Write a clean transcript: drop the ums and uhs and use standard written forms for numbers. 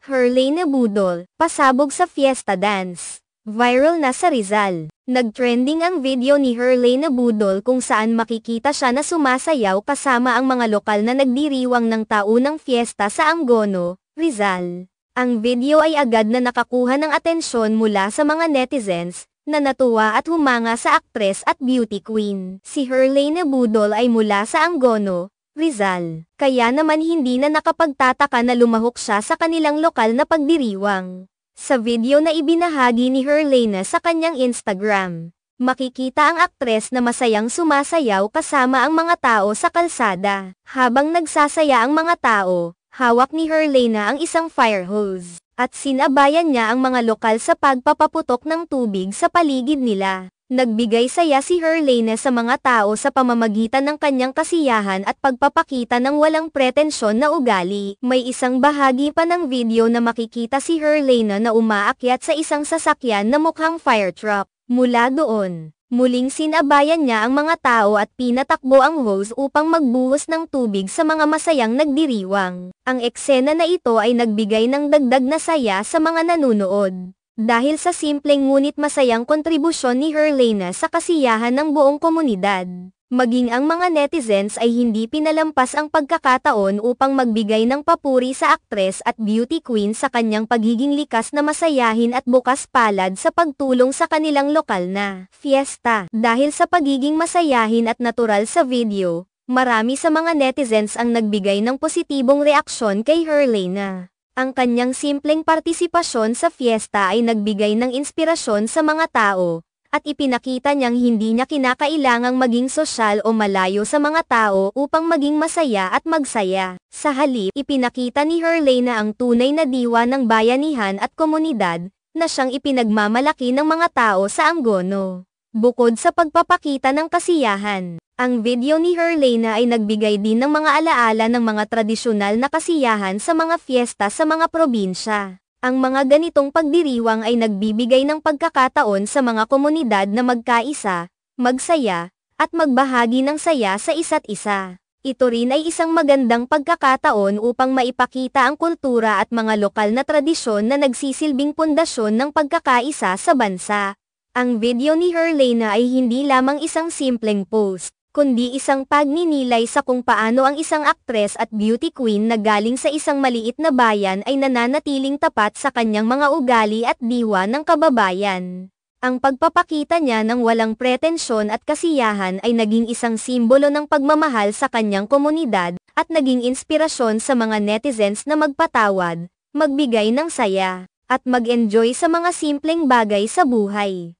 Herlene Budol, pasabog sa fiesta dance. Viral na sa Rizal. Nagtrending ang video ni Herlene Budol kung saan makikita siya na sumasayaw kasama ang mga lokal na nagdiriwang ng taunang fiesta sa Angono, Rizal. Ang video ay agad na nakakuha ng atensyon mula sa mga netizens, na natuwa at humanga sa aktres at beauty queen. Si Herlene Budol ay mula sa Angono, Rizal. Kaya naman hindi na nakapagtataka na lumahok siya sa kanilang lokal na pagdiriwang. Sa video na ibinahagi ni Herlene sa kanyang Instagram, makikita ang aktres na masayang sumasayaw kasama ang mga tao sa kalsada. Habang nagsasaya ang mga tao, hawak ni Herlene ang isang fire hose, at sinabayan niya ang mga lokal sa pagpapaputok ng tubig sa paligid nila. Nagbigay saya si Herlene sa mga tao sa pamamagitan ng kanyang kasiyahan at pagpapakita ng walang pretensyon na ugali. May isang bahagi pa ng video na makikita si Herlene na umaakyat sa isang sasakyan na mukhang fire truck. Mula doon, muling sinabayan niya ang mga tao at pinatakbo ang hose upang magbuhos ng tubig sa mga masayang nagdiriwang. Ang eksena na ito ay nagbigay ng dagdag na saya sa mga nanunood. Dahil sa simpleng ngunit masayang kontribusyon ni Herlene sa kasiyahan ng buong komunidad. Maging ang mga netizens ay hindi pinalampas ang pagkakataon upang magbigay ng papuri sa aktres at beauty queen sa kanyang pagiging likas na masayahin at bukas palad sa pagtulong sa kanilang lokal na fiesta. Dahil sa pagiging masayahin at natural sa video, marami sa mga netizens ang nagbigay ng positibong reaksyon kay Herlene. Ang kanyang simpleng partisipasyon sa fiesta ay nagbigay ng inspirasyon sa mga tao, at ipinakita niyang hindi niya kinakailangang maging sosyal o malayo sa mga tao upang maging masaya at magsaya. Sa halip, ipinakita ni Herlene ang tunay na diwa ng bayanihan at komunidad, na siyang ipinagmamalaki ng mga tao sa Angono. Bukod sa pagpapakita ng kasiyahan, ang video ni Herlene ay nagbigay din ng mga alaala ng mga tradisyonal na kasiyahan sa mga fiesta sa mga probinsya. Ang mga ganitong pagdiriwang ay nagbibigay ng pagkakataon sa mga komunidad na magkaisa, magsaya, at magbahagi ng saya sa isa't isa. Ito rin ay isang magandang pagkakataon upang maipakita ang kultura at mga lokal na tradisyon na nagsisilbing pundasyon ng pagkakaisa sa bansa. Ang video ni Herlene ay hindi lamang isang simpleng post, kundi isang pagninilay sa kung paano ang isang aktres at beauty queen na galing sa isang maliit na bayan ay nananatiling tapat sa kanyang mga ugali at diwa ng kababayan. Ang pagpapakita niya ng walang pretensyon at kasiyahan ay naging isang simbolo ng pagmamahal sa kanyang komunidad, at naging inspirasyon sa mga netizens na magpatawad, magbigay ng saya, at mag-enjoy sa mga simpleng bagay sa buhay.